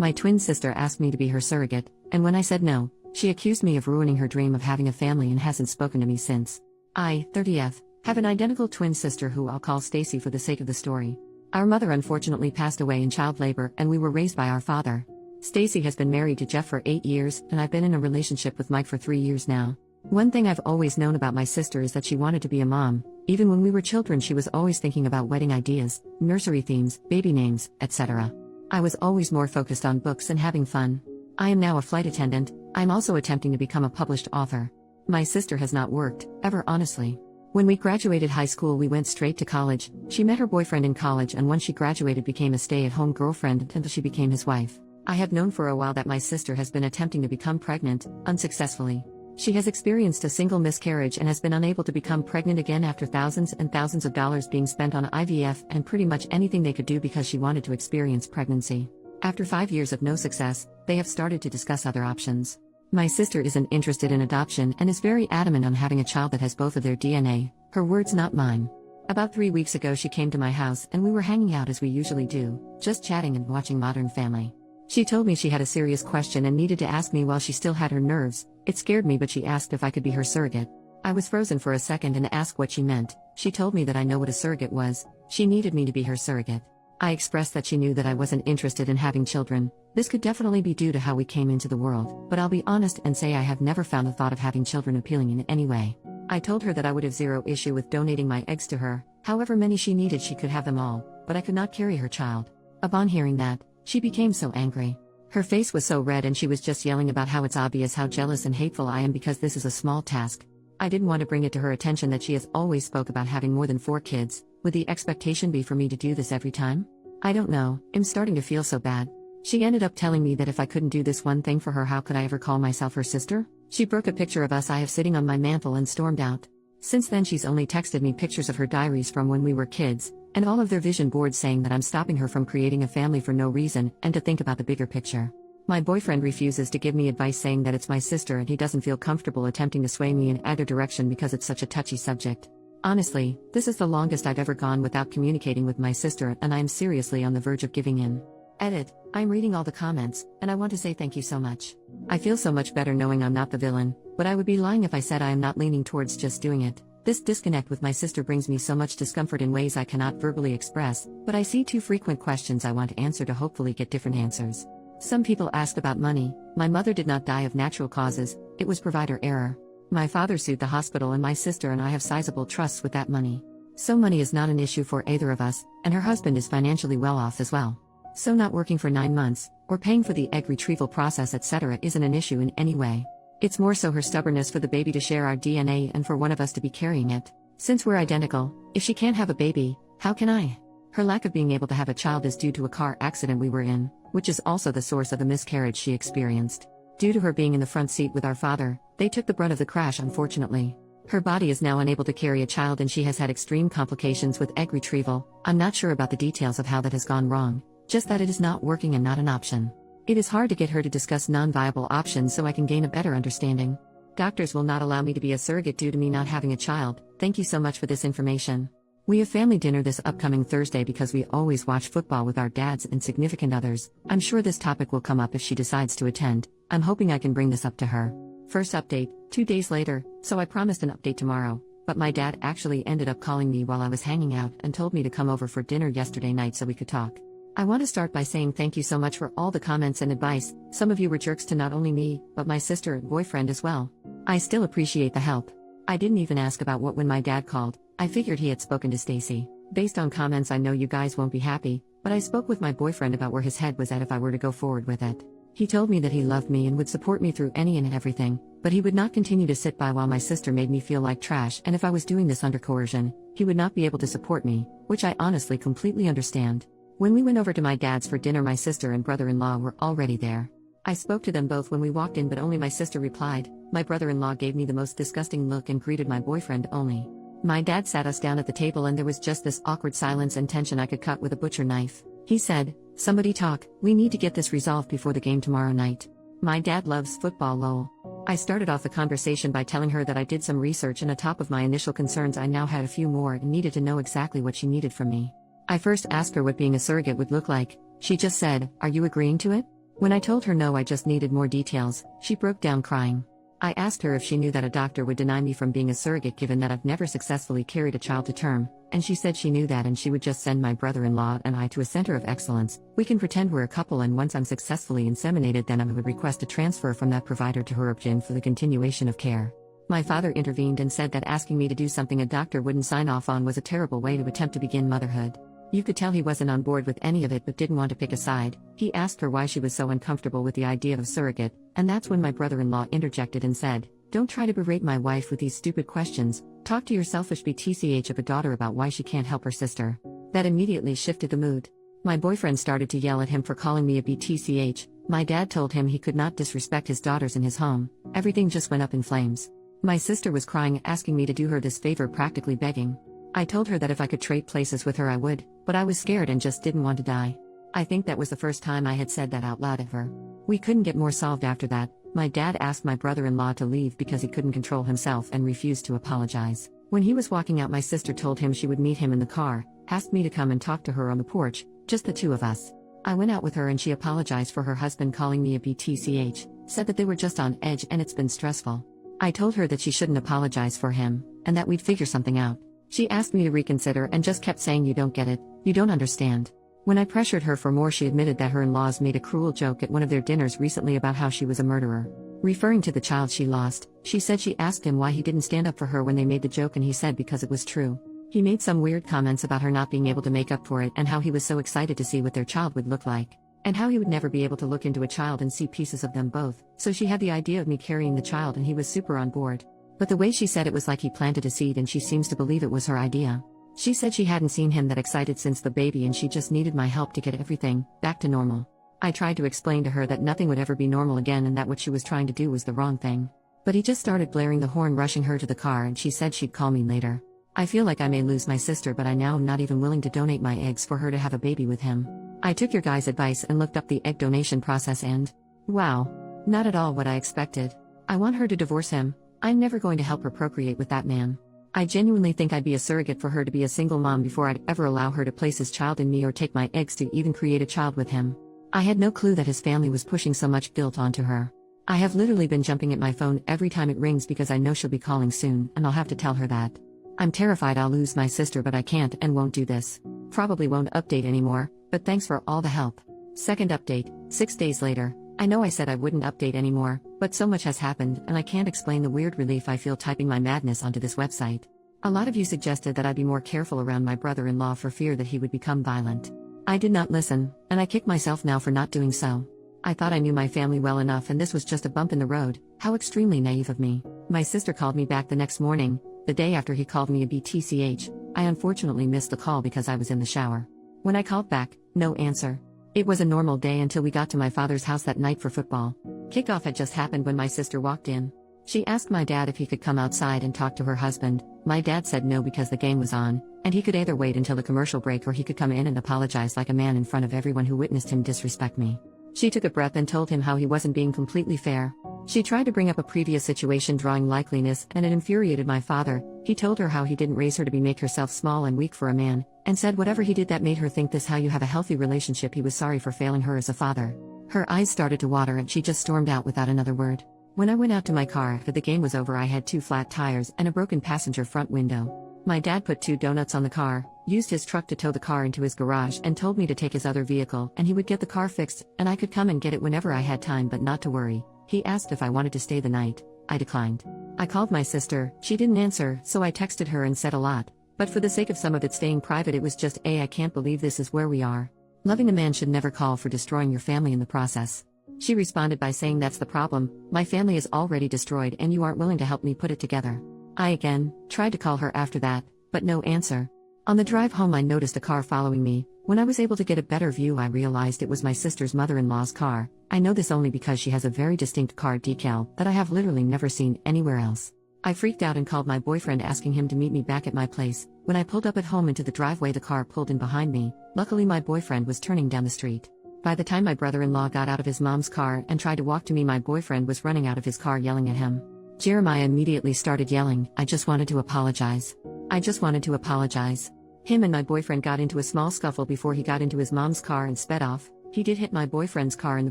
My twin sister asked me to be her surrogate, and when I said no, she accused me of ruining her dream of having a family and hasn't spoken to me since. I, 30th, have an identical twin sister who I'll call Stacy for the sake of the story. Our mother unfortunately passed away in child labor and we were raised by our father. Stacy has been married to Jeff for 8 years and I've been in a relationship with Mike for 3 years now. One thing I've always known about my sister is that she wanted to be a mom. Even when we were children she was always thinking about wedding ideas, nursery themes, baby names, etc. I was always more focused on books and having fun. I am now a flight attendant. I'm also attempting to become a published author. My sister has not worked, ever honestly. When we graduated high school we went straight to college. She met her boyfriend in college and once she graduated became a stay-at-home girlfriend until she became his wife. I have known for a while that my sister has been attempting to become pregnant, unsuccessfully. She has experienced a single miscarriage and has been unable to become pregnant again after thousands and thousands of dollars being spent on IVF and pretty much anything they could do because she wanted to experience pregnancy. After 5 years of no success, they have started to discuss other options. My sister isn't interested in adoption and is very adamant on having a child that has both of their DNA, her words not mine. About 3 weeks ago she came to my house and we were hanging out as we usually do, just chatting and watching Modern Family. She told me she had a serious question and needed to ask me while she still had her nerves. It scared me but she asked if I could be her surrogate. I was frozen for a second and asked what she meant. She told me that I know what a surrogate was. She needed me to be her surrogate. I expressed that she knew that I wasn't interested in having children. This could definitely be due to how we came into the world, but I'll be honest and say I have never found the thought of having children appealing in any way. I told her that I would have zero issue with donating my eggs to her, however many she needed she could have them all, but I could not carry her child. Upon hearing that, she became so angry. Her face was so red and she was just yelling about how it's obvious how jealous and hateful I am because this is a small task. I didn't want to bring it to her attention that she has always spoke about having more than 4 kids. Would the expectation be for me to do this every time? I don't know, I'm starting to feel so bad. She ended up telling me that if I couldn't do this one thing for her how could I ever call myself her sister? She broke a picture of us I have sitting on my mantle and stormed out. Since then she's only texted me pictures of her diaries from when we were kids, and all of their vision boards saying that I'm stopping her from creating a family for no reason and to think about the bigger picture. My boyfriend refuses to give me advice saying that it's my sister and he doesn't feel comfortable attempting to sway me in either direction because it's such a touchy subject. Honestly, this is the longest I've ever gone without communicating with my sister and I am seriously on the verge of giving in. Edit, I'm reading all the comments, and I want to say thank you so much. I feel so much better knowing I'm not the villain, but I would be lying if I said I am not leaning towards just doing it. This disconnect with my sister brings me so much discomfort in ways I cannot verbally express, but I see 2 frequent questions I want to answer to hopefully get different answers. Some people ask about money. My mother did not die of natural causes, it was provider error. My father sued the hospital and my sister and I have sizable trusts with that money. So money is not an issue for either of us, and her husband is financially well off as well. So not working for 9 months, or paying for the egg retrieval process etc. isn't an issue in any way. It's more so her stubbornness for the baby to share our DNA and for one of us to be carrying it. Since we're identical, if she can't have a baby, how can I? Her lack of being able to have a child is due to a car accident we were in, which is also the source of the miscarriage she experienced. Due to her being in the front seat with our father, they took the brunt of the crash unfortunately. Her body is now unable to carry a child and she has had extreme complications with egg retrieval. I'm not sure about the details of how that has gone wrong, just that it is not working and not an option. It is hard to get her to discuss non-viable options so I can gain a better understanding. Doctors will not allow me to be a surrogate due to me not having a child. Thank you so much for this information. We have family dinner this upcoming Thursday because we always watch football with our dads and significant others. I'm sure this topic will come up if she decides to attend. I'm hoping I can bring this up to her. First update, 2 days later, so I promised an update tomorrow, but my dad actually ended up calling me while I was hanging out and told me to come over for dinner yesterday night so we could talk. I want to start by saying thank you so much for all the comments and advice. Some of you were jerks to not only me, but my sister and boyfriend as well. I still appreciate the help. I didn't even ask about what when my dad called. I figured he had spoken to Stacy. Based on comments I know you guys won't be happy, but I spoke with my boyfriend about where his head was at if I were to go forward with it. He told me that he loved me and would support me through any and everything, but he would not continue to sit by while my sister made me feel like trash, and if I was doing this under coercion, he would not be able to support me, which I honestly completely understand. When we went over to my dad's for dinner my sister and brother-in-law were already there. I spoke to them both when we walked in but only my sister replied. My brother-in-law gave me the most disgusting look and greeted my boyfriend only. My dad sat us down at the table and there was just this awkward silence and tension I could cut with a butcher knife. He said, "Somebody talk, we need to get this resolved before the game tomorrow night." My dad loves football lol. I started off the conversation by telling her that I did some research and on top of my initial concerns I now had a few more and needed to know exactly what she needed from me. I first asked her what being a surrogate would look like. She just said, "Are you agreeing to it?" When I told her no, I just needed more details, she broke down crying. I asked her if she knew that a doctor would deny me from being a surrogate given that I've never successfully carried a child to term, and she said she knew that and she would just send my brother-in-law and I to a center of excellence. We can pretend we're a couple, and once I'm successfully inseminated then I would request a transfer from that provider to her option for the continuation of care. My father intervened and said that asking me to do something a doctor wouldn't sign off on was a terrible way to attempt to begin motherhood. You could tell he wasn't on board with any of it but didn't want to pick a side. He asked her why she was so uncomfortable with the idea of a surrogate, and that's when my brother-in-law interjected and said, "Don't try to berate my wife with these stupid questions, talk to your selfish BTCH of a daughter about why she can't help her sister." That immediately shifted the mood. My boyfriend started to yell at him for calling me a BTCH, my dad told him he could not disrespect his daughters in his home, everything just went up in flames. My sister was crying, asking me to do her this favor, practically begging. I told her that if I could trade places with her I would, but I was scared and just didn't want to die. I think that was the first time I had said that out loud ever. We couldn't get more solved after that. My dad asked my brother-in-law to leave because he couldn't control himself and refused to apologize. When he was walking out, my sister told him she would meet him in the car, asked me to come and talk to her on the porch, just the two of us. I went out with her and she apologized for her husband calling me a BTCH, said that they were just on edge and it's been stressful. I told her that she shouldn't apologize for him, and that we'd figure something out. She asked me to reconsider and just kept saying, "You don't get it, you don't understand." When I pressured her for more, she admitted that her in-laws made a cruel joke at one of their dinners recently about how she was a murderer. Referring to the child she lost, she said she asked him why he didn't stand up for her when they made the joke and he said because it was true. He made some weird comments about her not being able to make up for it and how he was so excited to see what their child would look like. And how he would never be able to look into a child and see pieces of them both, so she had the idea of me carrying the child and he was super on board. But the way she said it was like he planted a seed and she seems to believe it was her idea. She said she hadn't seen him that excited since the baby and she just needed my help to get everything back to normal. I tried to explain to her that nothing would ever be normal again and that what she was trying to do was the wrong thing. But he just started blaring the horn, rushing her to the car, and she said she'd call me later. I feel like I may lose my sister, but I now am not even willing to donate my eggs for her to have a baby with him. I took your guys' advice and looked up the egg donation process and, wow, not at all what I expected. I want her to divorce him. I'm never going to help her procreate with that man. I genuinely think I'd be a surrogate for her to be a single mom before I'd ever allow her to place his child in me or take my eggs to even create a child with him. I had no clue that his family was pushing so much guilt onto her. I have literally been jumping at my phone every time it rings because I know she'll be calling soon and I'll have to tell her that. I'm terrified I'll lose my sister, but I can't and won't do this. Probably won't update anymore, but thanks for all the help. Second update, 6 days later. I know I said I wouldn't update anymore, but so much has happened and I can't explain the weird relief I feel typing my madness onto this website. A lot of you suggested that I be more careful around my brother-in-law for fear that he would become violent. I did not listen, and I kick myself now for not doing so. I thought I knew my family well enough and this was just a bump in the road. How extremely naive of me. My sister called me back the next morning, the day after he called me a BTCH. I unfortunately missed the call because I was in the shower. When I called back, no answer. It was a normal day until we got to my father's house that night for football. Kickoff had just happened when my sister walked in. She asked my dad if he could come outside and talk to her husband. My dad said no because the game was on, and he could either wait until the commercial break or he could come in and apologize like a man in front of everyone who witnessed him disrespect me. She took a breath and told him how he wasn't being completely fair. She tried to bring up a previous situation drawing likeliness, and it infuriated my father. He told her how he didn't raise her to make herself small and weak for a man, and said whatever he did that made her think this how you have a healthy relationship, he was sorry for failing her as a father. Her eyes started to water and she just stormed out without another word. When I went out to my car after the game was over, I had 2 flat tires and a broken passenger front window. My dad put 2 donuts on the car, used his truck to tow the car into his garage and told me to take his other vehicle and he would get the car fixed and I could come and get it whenever I had time, but not to worry. He asked if I wanted to stay the night. I declined. I called my sister, she didn't answer, so I texted her and said a lot. But for the sake of some of it staying private, it was just I can't believe this is where we are. Loving a man should never call for destroying your family in the process. She responded by saying that's the problem, my family is already destroyed and you aren't willing to help me put it together. I again tried to call her after that, but no answer. On the drive home I noticed a car following me. When I was able to get a better view I realized it was my sister's mother-in-law's car. I know this only because she has a very distinct car decal that I have literally never seen anywhere else. I freaked out and called my boyfriend asking him to meet me back at my place. When I pulled up at home into the driveway the car pulled in behind me. Luckily my boyfriend was turning down the street. By the time my brother-in-law got out of his mom's car and tried to walk to me, my boyfriend was running out of his car yelling at him. Jeremiah immediately started yelling, I just wanted to apologize. I just wanted to apologize. Him and my boyfriend got into a small scuffle before he got into his mom's car and sped off. He did hit my boyfriend's car in the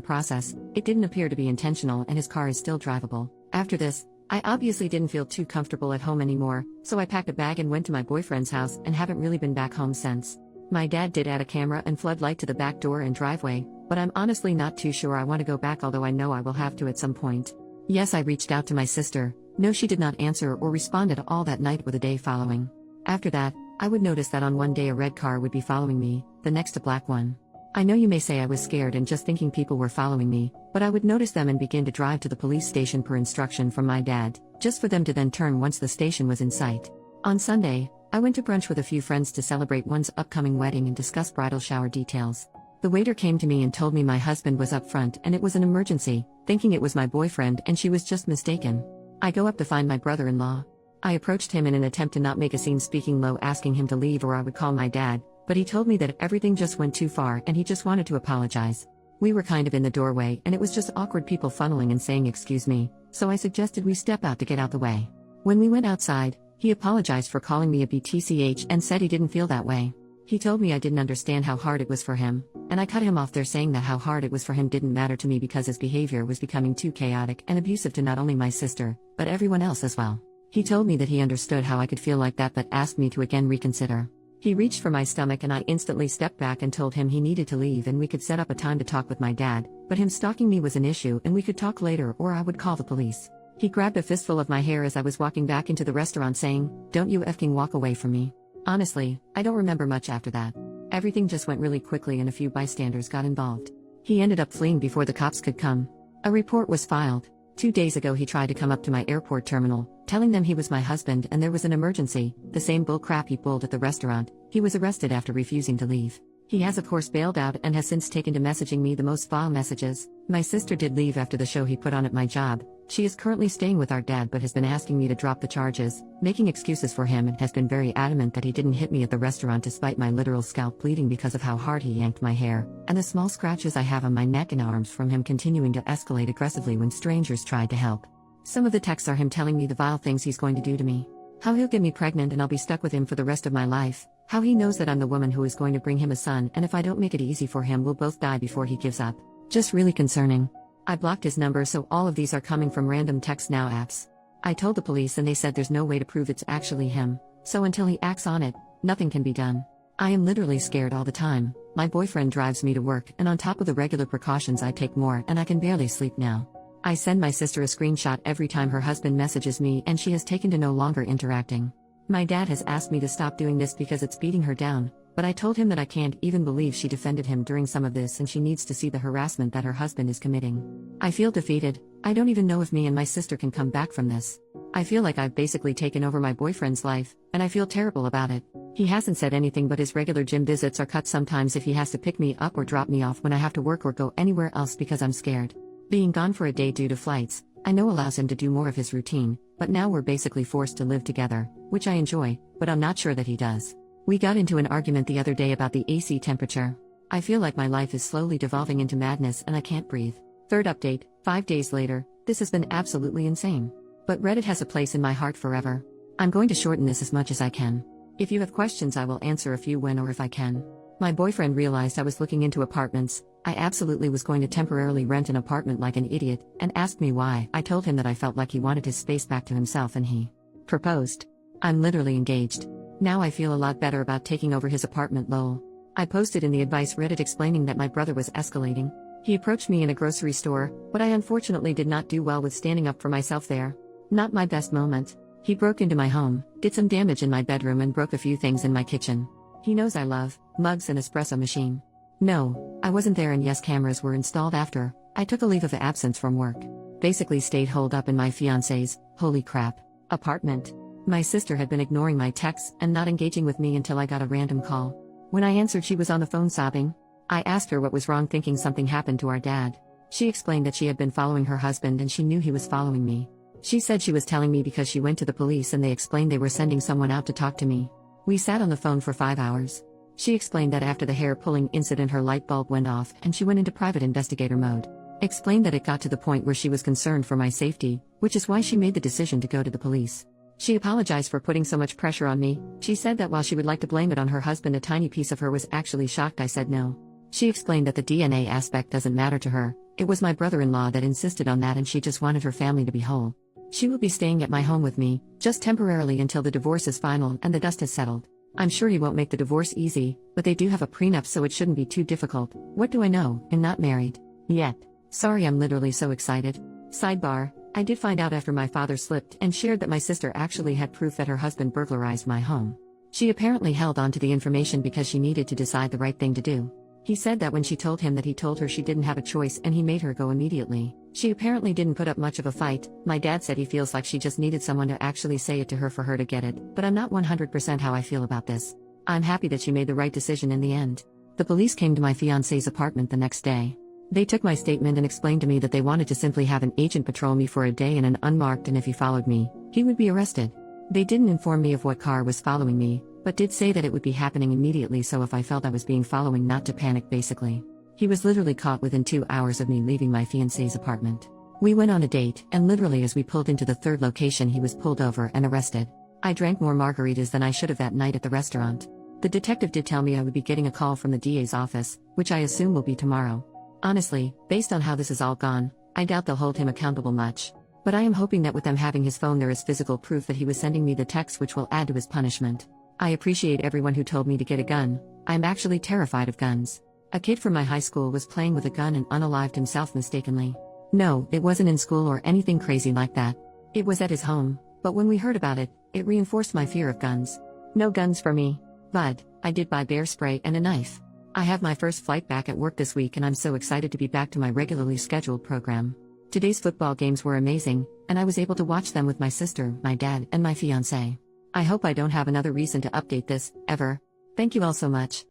process. It didn't appear to be intentional and his car is still drivable. After this, I obviously didn't feel too comfortable at home anymore, so I packed a bag and went to my boyfriend's house and haven't really been back home since. My dad did add a camera and floodlight to the back door and driveway, but I'm honestly not too sure I want to go back, although I know I will have to at some point. Yes, I reached out to my sister. No, she did not answer or respond at all that night or the day following. After that, I would notice that on one day a red car would be following me, the next a black one. I know you may say I was scared and just thinking people were following me, but I would notice them and begin to drive to the police station per instruction from my dad, just for them to then turn once the station was in sight. On Sunday, I went to brunch with a few friends to celebrate one's upcoming wedding and discuss bridal shower details. The waiter came to me and told me my husband was up front and it was an emergency, thinking it was my boyfriend and she was just mistaken. I go up to find my brother-in-law. I approached him in an attempt to not make a scene, speaking low, asking him to leave or I would call my dad, but he told me that everything just went too far and he just wanted to apologize. We were kind of in the doorway and it was just awkward people funneling and saying excuse me, so I suggested we step out to get out the way. When we went outside, he apologized for calling me a BTCH and said he didn't feel that way. He told me I didn't understand how hard it was for him, and I cut him off there, saying that how hard it was for him didn't matter to me because his behavior was becoming too chaotic and abusive to not only my sister, but everyone else as well. He told me that he understood how I could feel like that but asked me to again reconsider. He reached for my stomach and I instantly stepped back and told him he needed to leave and we could set up a time to talk with my dad, but him stalking me was an issue and we could talk later or I would call the police. He grabbed a fistful of my hair as I was walking back into the restaurant, saying, "Don't you effing walk away from me." Honestly, I don't remember much after that. Everything just went really quickly and a few bystanders got involved. He ended up fleeing before the cops could come. A report was filed. 2 days ago he tried to come up to my airport terminal, telling them he was my husband and there was an emergency, the same bull crap he pulled at the restaurant. He was arrested after refusing to leave. He has of course bailed out and has since taken to messaging me the most vile messages. My sister did leave after the show he put on at my job. She is currently staying with our dad but has been asking me to drop the charges, making excuses for him, and has been very adamant that he didn't hit me at the restaurant despite my literal scalp bleeding because of how hard he yanked my hair, and the small scratches I have on my neck and arms from him continuing to escalate aggressively when strangers tried to help. Some of the texts are him telling me the vile things he's going to do to me. How he'll get me pregnant and I'll be stuck with him for the rest of my life. How he knows that I'm the woman who is going to bring him a son, and if I don't make it easy for him we'll both die before he gives up. Just really concerning. I blocked his number, so all of these are coming from random text now apps. I told the police and they said there's no way to prove it's actually him, so until he acts on it, nothing can be done. I am literally scared all the time. My boyfriend drives me to work and on top of the regular precautions I take more, and I can barely sleep now. I send my sister a screenshot every time her husband messages me and she has taken to no longer interacting. My dad has asked me to stop doing this because it's beating her down, but I told him that I can't even believe she defended him during some of this and she needs to see the harassment that her husband is committing. I feel defeated. I don't even know if me and my sister can come back from this. I feel like I've basically taken over my boyfriend's life, and I feel terrible about it. He hasn't said anything, but his regular gym visits are cut sometimes if he has to pick me up or drop me off when I have to work or go anywhere else because I'm scared. Being gone for a day due to flights, I know allows him to do more of his routine, but now we're basically forced to live together, which I enjoy, but I'm not sure that he does. We got into an argument the other day about the AC temperature. I feel like my life is slowly devolving into madness and I can't breathe. Third update, 5 days later. This has been absolutely insane. But Reddit has a place in my heart forever. I'm going to shorten this as much as I can. If you have questions I will answer a few when or if I can. My boyfriend realized I was looking into apartments. I absolutely was going to temporarily rent an apartment like an idiot, and asked me why. I told him that I felt like he wanted his space back to himself and he proposed. I'm literally engaged. Now I feel a lot better about taking over his apartment, lol. I posted in the advice Reddit explaining that my brother was escalating. He approached me in a grocery store, but I unfortunately did not do well with standing up for myself there. Not my best moment. He broke into my home, did some damage in my bedroom and broke a few things in my kitchen. He knows I love mugs and espresso machine. No, I wasn't there, and yes, cameras were installed after I took a leave of absence from work. Basically stayed holed up in my fiance's, holy crap, apartment. My sister had been ignoring my texts and not engaging with me until I got a random call. When I answered, she was on the phone sobbing. I asked her what was wrong, thinking something happened to our dad. She explained that she had been following her husband and she knew he was following me. She said she was telling me because she went to the police and they explained they were sending someone out to talk to me. We sat on the phone for 5 hours. She explained that after the hair pulling incident her light bulb went off and she went into private investigator mode. Explained that it got to the point where she was concerned for my safety, which is why she made the decision to go to the police. She apologized for putting so much pressure on me. She said that while she would like to blame it on her husband, a tiny piece of her was actually shocked I said no. She explained that the DNA aspect doesn't matter to her, it was my brother-in-law that insisted on that and she just wanted her family to be whole. She will be staying at my home with me, just temporarily until the divorce is final and the dust has settled. I'm sure he won't make the divorce easy, but they do have a prenup so it shouldn't be too difficult. What do I know? I'm not married. Yet. Sorry, I'm literally so excited. Sidebar, I did find out after my father slipped and shared that my sister actually had proof that her husband burglarized my home. She apparently held on to the information because she needed to decide the right thing to do. He said that when she told him that he told her she didn't have a choice and he made her go immediately. She apparently didn't put up much of a fight. My dad said he feels like she just needed someone to actually say it to her for her to get it, but I'm not 100% how I feel about this. I'm happy that she made the right decision in the end. The police came to my fiancé's apartment the next day. They took my statement and explained to me that they wanted to simply have an agent patrol me for a day in an unmarked and if he followed me, he would be arrested. They didn't inform me of what car was following me, but did say that it would be happening immediately so if I felt I was being followed not to panic basically. He was literally caught within 2 hours of me leaving my fiancé's apartment. We went on a date, and literally as we pulled into the third location he was pulled over and arrested. I drank more margaritas than I should have that night at the restaurant. The detective did tell me I would be getting a call from the DA's office, which I assume will be tomorrow. Honestly, based on how this has all gone, I doubt they'll hold him accountable much. But I am hoping that with them having his phone there is physical proof that he was sending me the text which will add to his punishment. I appreciate everyone who told me to get a gun. I'm actually terrified of guns. A kid from my high school was playing with a gun and unalived himself mistakenly. No, it wasn't in school or anything crazy like that. It was at his home, but when we heard about it, it reinforced my fear of guns. No guns for me. But I did buy bear spray and a knife. I have my first flight back at work this week and I'm so excited to be back to my regularly scheduled program. Today's football games were amazing, and I was able to watch them with my sister, my dad, and my fiancé. I hope I don't have another reason to update this, ever. Thank you all so much.